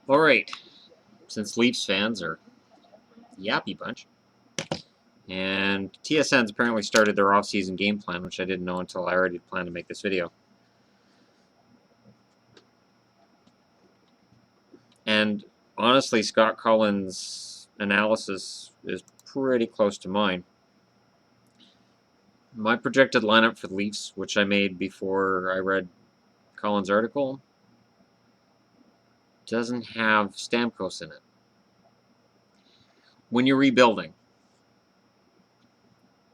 All right, since Leafs fans are a yappy bunch, and TSN's apparently started their off-season game plan, which I didn't know until I already planned to make this video. And honestly, Scott Collins' analysis is pretty close to mine. My projected lineup for the Leafs, which I made before I read Collins' article, doesn't have Stamkos in it. When you're rebuilding,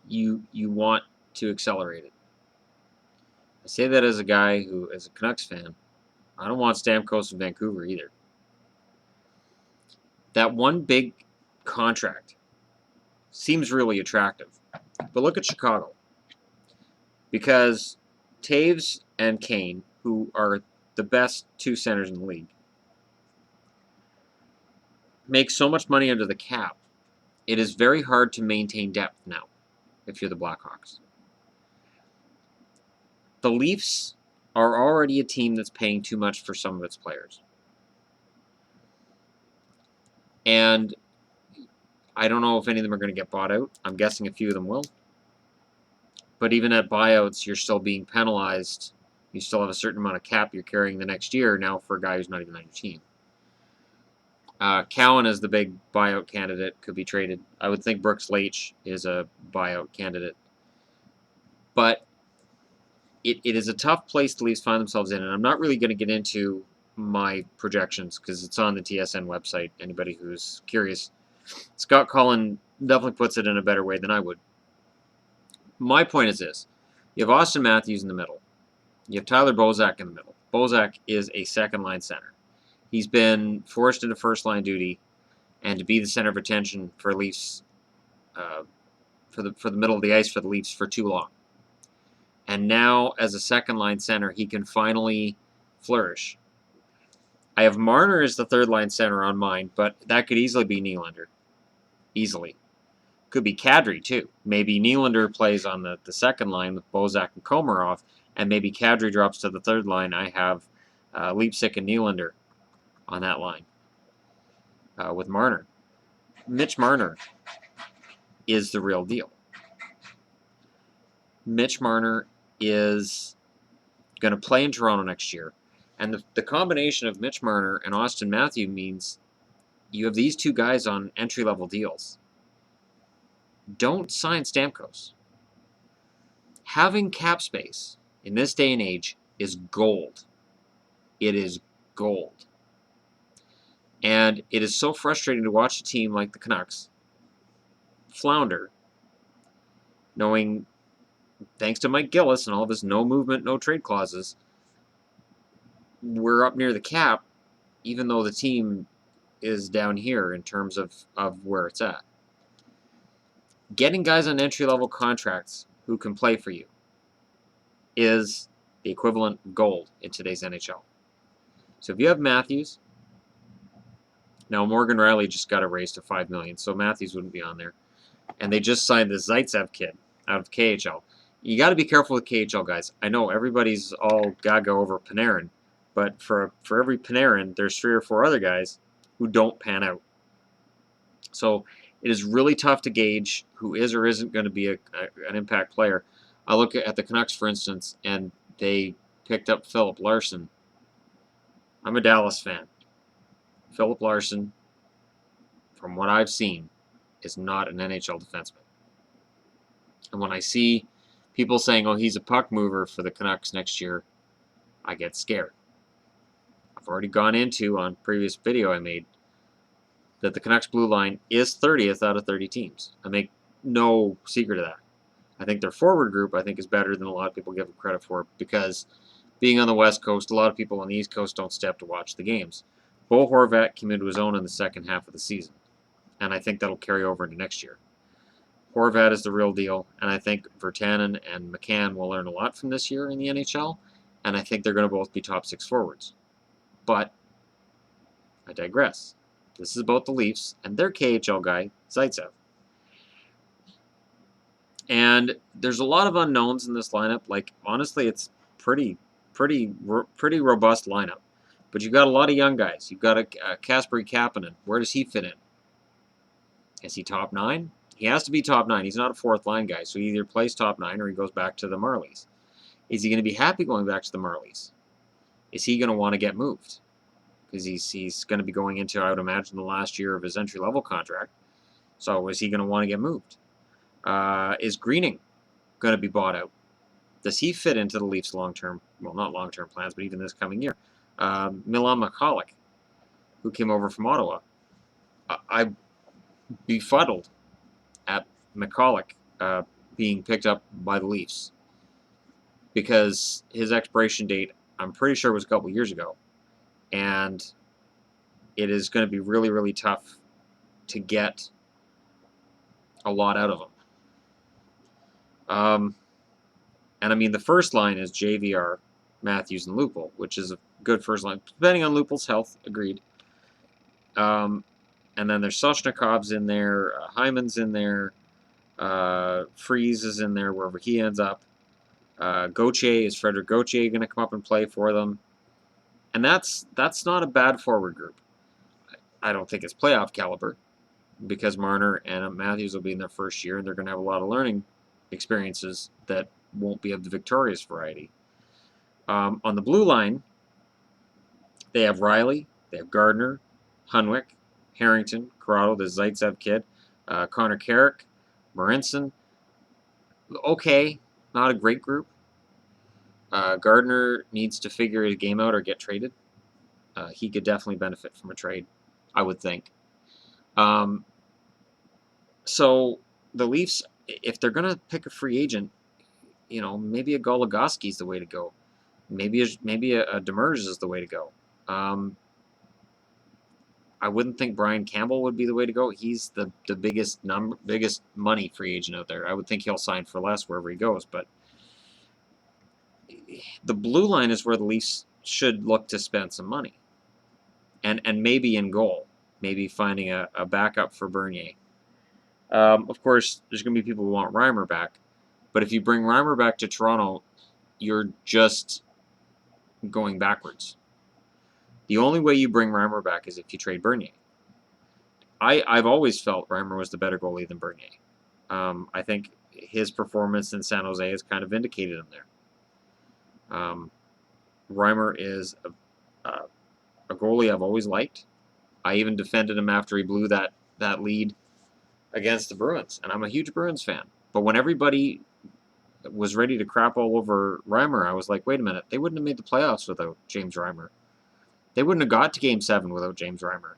you want to accelerate it. I say that as a guy who, as a Canucks fan, I don't want Stamkos in Vancouver either. That one big contract seems really attractive. But look at Chicago. Because Taves and Kane, who are the best two centers in the league, make so much money under the cap, it is very hard to maintain depth now if you're the Blackhawks. The Leafs are already a team that's paying too much for some of its players. And I don't know if any of them are going to get bought out. I'm guessing a few of them will. But even at buyouts, you're still being penalized. You still have a certain amount of cap you're carrying the next year now for a guy who's not even on your team. Cowan is the big buyout candidate, could be traded. I would think Brooks Leach is a buyout candidate. But it is a tough place the Leafs find themselves in, and I'm not really going to get into my projections because it's on the TSN website, anybody who's curious. Scott Collins definitely puts it in a better way than I would. My point is this. You have Austin Matthews in the middle. You have Tyler Bozak in the middle. Bozak is a second-line center. He's been forced into first-line duty and to be the center of attention for Leafs, for the middle of the ice for the Leafs for too long. And now, as a second-line center, he can finally flourish. I have Marner as the third-line center on mine, but that could easily be Nylander. Easily. Could be Kadri, too. Maybe Nylander plays on the second line with Bozak and Komarov, and maybe Kadri drops to the third line. I have Leipzig and Nylander on that line with Marner. Mitch Marner is the real deal. Mitch Marner is going to play in Toronto next year. And the combination of Mitch Marner and Austin Matthews means you have these two guys on entry-level deals. Don't sign Stamkos. Having cap space in this day and age is gold. It is gold. And it is so frustrating to watch a team like the Canucks flounder, knowing, thanks to Mike Gillis and all of his no movement, no trade clauses, we're up near the cap, even though the team is down here in terms of where it's at. Getting guys on entry-level contracts who can play for you is the equivalent of gold in today's NHL. So if you have Matthews, now Morgan Riley just got a raise to $5 million, so Matthews wouldn't be on there. And they just signed the Zaitsev kid out of KHL. You got to be careful with KHL guys. I know everybody's all gaga over Panarin, but for every Panarin, there's 3 or 4 other guys who don't pan out. So it is really tough to gauge who is or isn't going to be an impact player. I look at the Canucks, for instance, and they picked up Philip Larson. I'm a Dallas fan. Philip Larson, from what I've seen, is not an NHL defenseman. And when I see people saying, oh, he's a puck mover for the Canucks next year, I get scared. I've already gone into, on previous video I made, that the Canucks blue line is 30th out of 30 teams. I make no secret of that. I think their forward group, I think, is better than a lot of people give them credit for, because being on the West Coast, a lot of people on the East Coast don't stay up to watch the games. Bo Horvat came into his own in the second half of the season, and I think that'll carry over into next year. Horvat is the real deal, and I think Virtanen and McCann will learn a lot from this year in the NHL, and I think they're going to both be top 6 forwards. But I digress. This is about the Leafs and their KHL guy, Zaitsev. And there's a lot of unknowns in this lineup. Like, honestly, it's pretty robust lineup. But you've got a lot of young guys. You've got a Kasperi Kapanen. Where does he fit in? Is he top 9? He has to be top 9. He's not a fourth line guy, so he either plays top 9 or he goes back to the Marlies. Is he going to be happy going back to the Marlies? Is he going to want to get moved? Because he's going to be going into, I would imagine, the last year of his entry-level contract. So is he going to want to get moved? Is Greening going to be bought out? Does he fit into the Leafs' long-term, well, not long-term plans, but even this coming year? Milan Michalek, who came over from Ottawa. I'm befuddled at Michalek being picked up by the Leafs because his expiration date, I'm pretty sure, was a couple years ago. And it is going to be really, really tough to get a lot out of him. And I mean, the first line is JVR, Matthews, and Lupul, which is a good first line, depending on Lupul's health, agreed. And then there's Soshnikov's in there, Hyman's in there, Freeze is in there wherever he ends up. Gauthier, is Frederic Gauthier going to come up and play for them? And that's not a bad forward group. I don't think it's playoff caliber because Marner and Matthews will be in their first year and they're going to have a lot of learning experiences that won't be of the victorious variety. On the blue line, they have Riley, they have Gardner, Hunwick, Harrington, Corrado, the Zaitsev kid, Connor Carrick, Marincin. Okay, not a great group. Gardner needs to figure his game out or get traded. He could definitely benefit from a trade, I would think. So the Leafs, if they're going to pick a free agent, maybe a Goligoski is the way to go. Maybe a Demers is the way to go. I wouldn't think Brian Campbell would be the way to go. He's the biggest money free agent out there. I would think he'll sign for less wherever he goes. But the blue line is where the Leafs should look to spend some money. And maybe in goal. Maybe finding a backup for Bernier. Of course, there's going to be people who want Reimer back. But if you bring Reimer back to Toronto, you're just going backwards. The only way you bring Reimer back is if you trade Bernier. I've always felt Reimer was the better goalie than Bernier. I think his performance in San Jose has kind of vindicated him there. Reimer is a goalie I've always liked. I even defended him after he blew that lead against the Bruins, and I'm a huge Bruins fan. But when everybody was ready to crap all over Reimer, I was like, wait a minute, they wouldn't have made the playoffs without James Reimer. They wouldn't have got to Game 7 without James Reimer.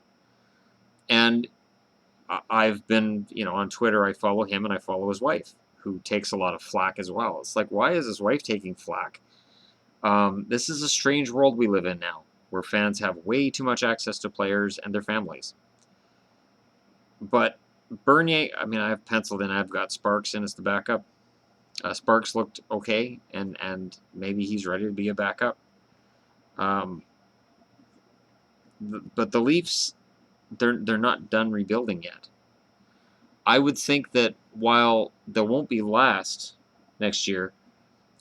And I've been, on Twitter, I follow him and I follow his wife, who takes a lot of flack as well. It's like, why is his wife taking flack? This is a strange world we live in now, where fans have way too much access to players and their families. But Bernier, I've penciled in, I've got Sparks in as the backup. Sparks looked okay, and maybe he's ready to be a backup. But the Leafs, they're not done rebuilding yet. I would think that while they won't be last next year,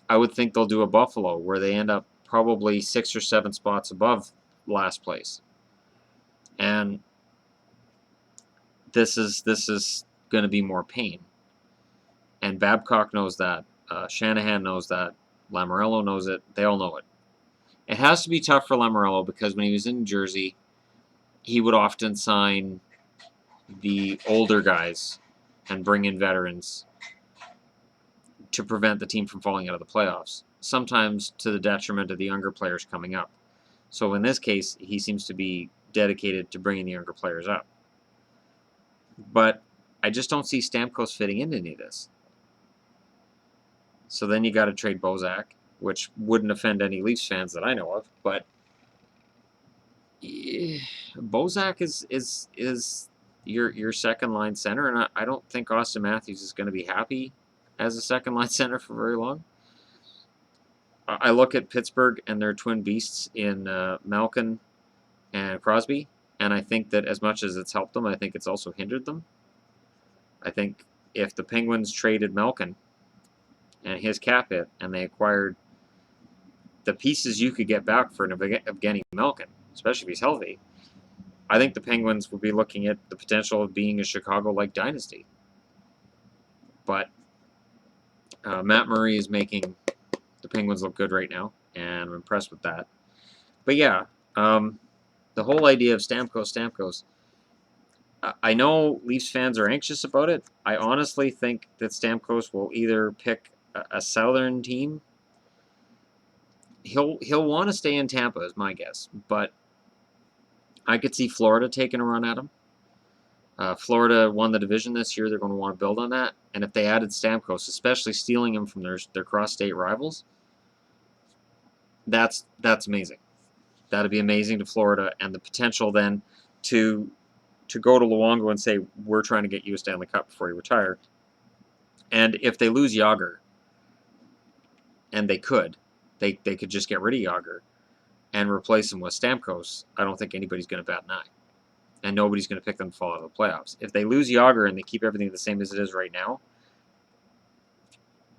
I would think they'll do a Buffalo where they end up probably 6 or 7 spots above last place. And this is going to be more pain. And Babcock knows that. Shanahan knows that. Lamoriello knows it. They all know it. It has to be tough for Lamoriello because when he was in Jersey, he would often sign the older guys and bring in veterans to prevent the team from falling out of the playoffs, sometimes to the detriment of the younger players coming up. So in this case, he seems to be dedicated to bringing the younger players up. But I just don't see Stamkos fitting into any of this. So then you got to trade Bozak, which wouldn't offend any Leafs fans that I know of, but Bozak is your second line center, and I don't think Austin Matthews is going to be happy as a second line center for very long. I look at Pittsburgh and their twin beasts in Malkin and Crosby, and I think that as much as it's helped them, I think it's also hindered them. I think if the Penguins traded Malkin and his cap hit, and they acquired the pieces you could get back for Evgeny Malkin, especially if he's healthy, I think the Penguins would be looking at the potential of being a Chicago-like dynasty. But Matt Murray is making the Penguins look good right now, and I'm impressed with that. But yeah, the whole idea of Stamkos, I know Leafs fans are anxious about it. I honestly think that Stamkos will either pick a Southern team. He'll want to stay in Tampa, is my guess. But I could see Florida taking a run at him. Florida won the division this year. They're going to want to build on that. And if they added Stamkos, especially stealing him from their cross-state rivals, that's amazing. That'd be amazing to Florida, and the potential then to go to Luongo and say, we're trying to get you a Stanley Cup before you retire. And if they lose Yager, and they could just get rid of Yager and replace him with Stamkos, I don't think anybody's going to bat an eye. And nobody's going to pick them to fall out of the playoffs. If they lose Yager and they keep everything the same as it is right now,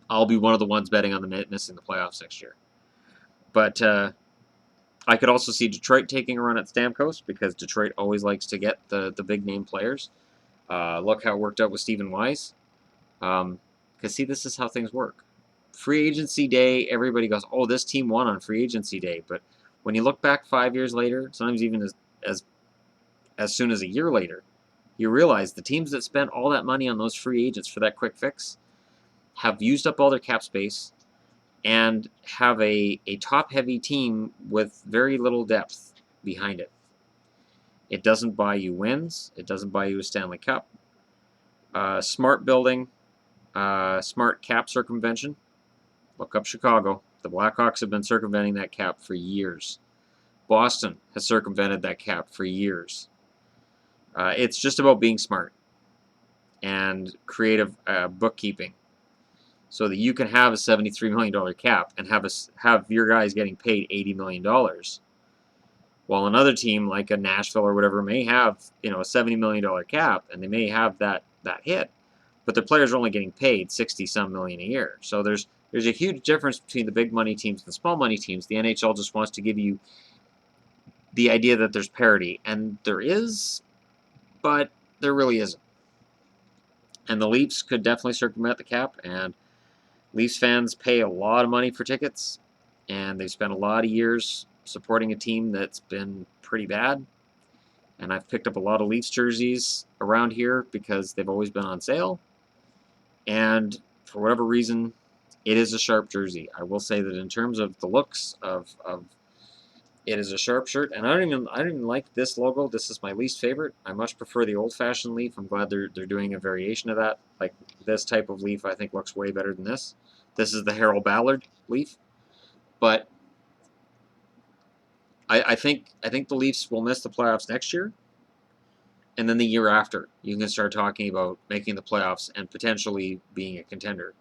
I'll be one of the ones betting on them missing the playoffs next year. But I could also see Detroit taking a run at Stamkos, because Detroit always likes to get the big-name players. Look how it worked out with Stephen Weiss. Because, see, this is how things work. Free agency day, everybody goes, oh, this team won on free agency day. But when you look back 5 years later, sometimes even as soon as a year later, you realize the teams that spent all that money on those free agents for that quick fix have used up all their cap space and have a top-heavy team with very little depth behind it. It doesn't buy you wins. It doesn't buy you a Stanley Cup. Smart building, smart cap circumvention. Look up Chicago. The Blackhawks have been circumventing that cap for years. Boston has circumvented that cap for years. It's just about being smart and creative bookkeeping, so that you can have a $73 million cap and have your guys getting paid $80 million, while another team like a Nashville or whatever may have a $70 million cap, and they may have that hit, but their players are only getting paid 60-some million a year. So there's a huge difference between the big money teams and the small money teams. The NHL just wants to give you the idea that there's parity, and there is, but there really isn't. And the Leafs could definitely circumvent the cap, and Leafs fans pay a lot of money for tickets, and they've spent a lot of years supporting a team that's been pretty bad. And I've picked up a lot of Leafs jerseys around here because they've always been on sale. And for whatever reason, it is a sharp jersey. I will say that in terms of the looks of it is a sharp shirt, and I don't even like this logo. This is my least favorite. I much prefer the old-fashioned leaf. I'm glad they're doing a variation of that. Like this type of leaf, I think looks way better than this. This is the Harold Ballard leaf, but I think the Leafs will miss the playoffs next year, and then the year after you can start talking about making the playoffs and potentially being a contender.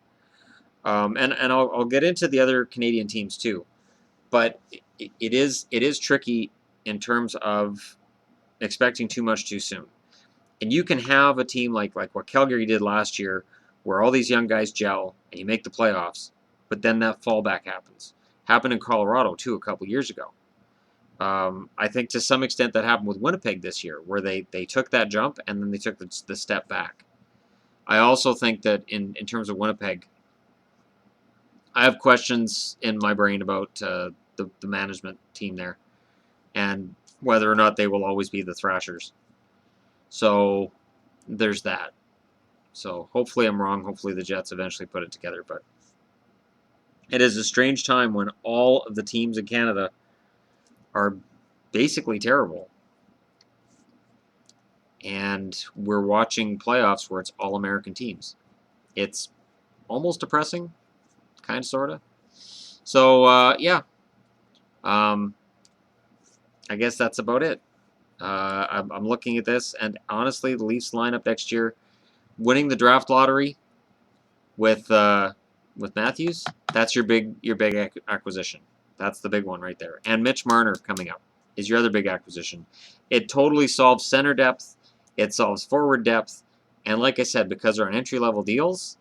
And I'll get into the other Canadian teams too. But it is tricky in terms of expecting too much too soon. And you can have a team like what Calgary did last year, where all these young guys gel and you make the playoffs, but then that fallback happens. Happened in Colorado too a couple years ago. I think to some extent that happened with Winnipeg this year, where they took that jump and then they took the step back. I also think that in terms of Winnipeg, I have questions in my brain about the management team there and whether or not they will always be the Thrashers. So there's that. So hopefully I'm wrong. Hopefully the Jets eventually put it together. But it is a strange time when all of the teams in Canada are basically terrible. And we're watching playoffs where it's all American teams. It's almost depressing. Kind of, sort of. So, yeah. I guess that's about it. I'm looking at this, and honestly, the Leafs lineup next year, winning the draft lottery with Matthews, that's your big acquisition. That's the big one right there. And Mitch Marner coming up is your other big acquisition. It totally solves center depth. It solves forward depth. And like I said, because they're on entry-level deals,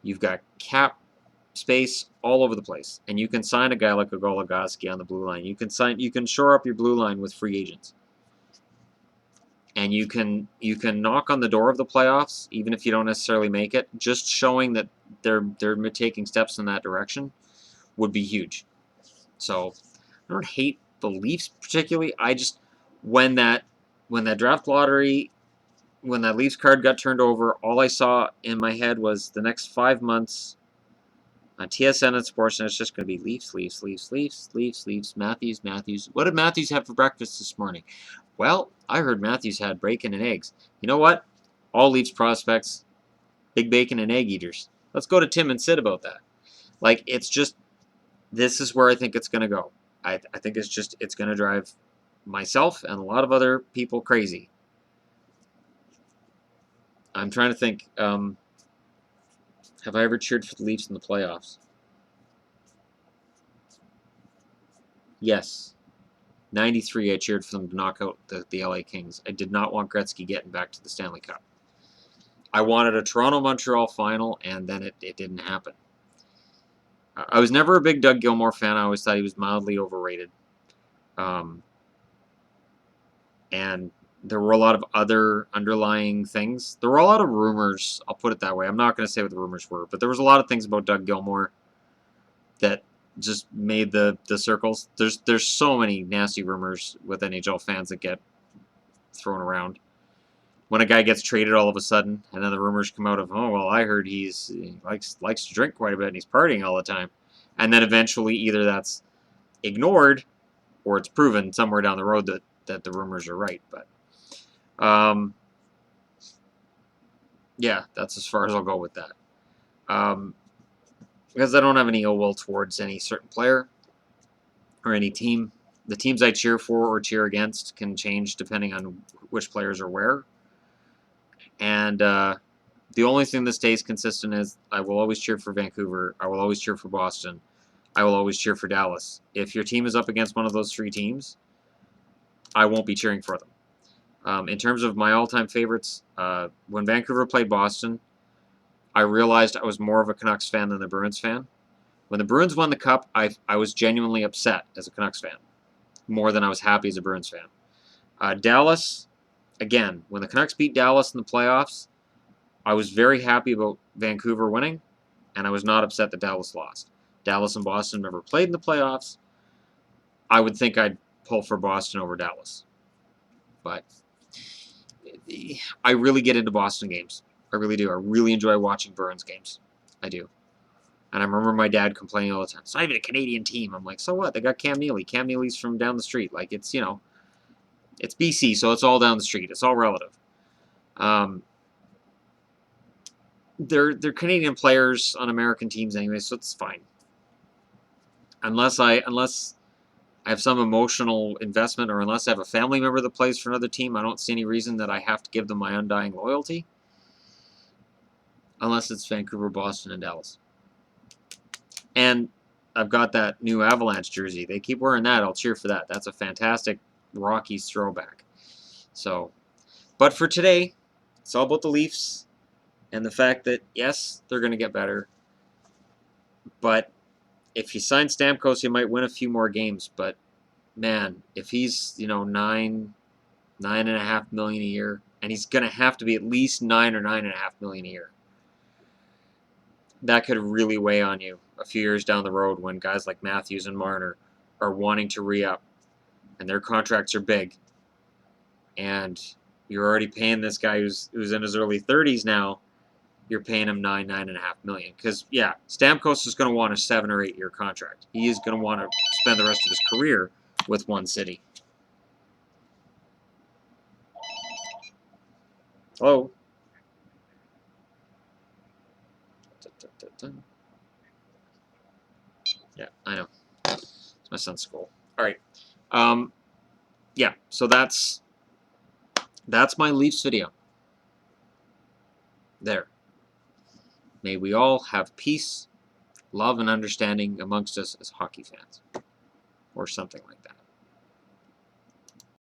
you've got cap space all over the place, and you can sign a guy like a Goligoski on the blue line. You can shore up your blue line with free agents, and you can knock on the door of the playoffs even if you don't necessarily make it. Just showing that they're taking steps in that direction would be huge. So I don't hate the Leafs particularly. I just when that draft lottery, when that Leafs card got turned over, all I saw in my head was the next 5 months on TSN and Sportsnet. It's just going to be Leafs, Leafs, Leafs, Leafs, Leafs, Leafs, Matthews, Matthews. What did Matthews have for breakfast this morning? Well, I heard Matthews had bacon and eggs. You know what? All Leafs prospects, big bacon and egg eaters. Let's go to Tim and Sid about that. Like, it's just, this is where I think it's going to go. I think it's going to drive myself and a lot of other people crazy. I'm trying to think, have I ever cheered for the Leafs in the playoffs? Yes. 93, I cheered for them to knock out the LA Kings. I did not want Gretzky getting back to the Stanley Cup. I wanted a Toronto-Montreal final, and then it didn't happen. I was never a big Doug Gilmour fan. I always thought he was mildly overrated. And there were a lot of other underlying things. There were a lot of rumors. I'll put it that way. I'm not going to say what the rumors were, but there was a lot of things about Doug Gilmour that just made the circles. There's so many nasty rumors with NHL fans that get thrown around. When a guy gets traded all of a sudden, and then the rumors come out of, oh, well, I heard he likes to drink quite a bit and he's partying all the time. And then eventually either that's ignored or it's proven somewhere down the road that the rumors are right. But yeah, that's as far as I'll go with that. Because I don't have any ill will towards any certain player or any team. The teams I cheer for or cheer against can change depending on which players are where. And the only thing that stays consistent is I will always cheer for Vancouver. I will always cheer for Boston. I will always cheer for Dallas. If your team is up against one of those three teams, I won't be cheering for them. In terms of my all-time favorites, when Vancouver played Boston, I realized I was more of a Canucks fan than the Bruins fan. When the Bruins won the Cup, I was genuinely upset as a Canucks fan, more than I was happy as a Bruins fan. Dallas, again, when the Canucks beat Dallas in the playoffs, I was very happy about Vancouver winning, and I was not upset that Dallas lost. Dallas and Boston never played in the playoffs. I would think I'd pull for Boston over Dallas. But I really get into Boston games. I really do. I really enjoy watching Bruins games. I do. And I remember my dad complaining all the time, it's not even a Canadian team. I'm like, so what? They got Cam Neely. Cam Neely's from down the street. Like, it's, it's BC, so it's all down the street. It's all relative. They're Canadian players on American teams anyway, so it's fine. Unless I have some emotional investment, or unless I have a family member that plays for another team, I don't see any reason that I have to give them my undying loyalty. Unless it's Vancouver, Boston, and Dallas. And I've got that new Avalanche jersey. They keep wearing that. I'll cheer for that. That's a fantastic Rockies throwback. So, but for today, it's all about the Leafs and the fact that, yes, they're going to get better. But if you sign Stamkos, you might win a few more games. But, man, if he's, $9.5 million a year, and he's going to have to be at least $9 or $9.5 million a year, that could really weigh on you a few years down the road when guys like Matthews and Marner are wanting to re-up and their contracts are big, and you're already paying this guy who's in his early 30s now. You're paying him $9.5 million. Because, yeah, Stamkos is going to want a 7 or 8 year contract. He is going to want to spend the rest of his career with one city. Hello? Yeah, I know. It's my son's school. All right. Yeah, so that's my Leafs video. There. May we all have peace, love, and understanding amongst us as hockey fans. Or something like that.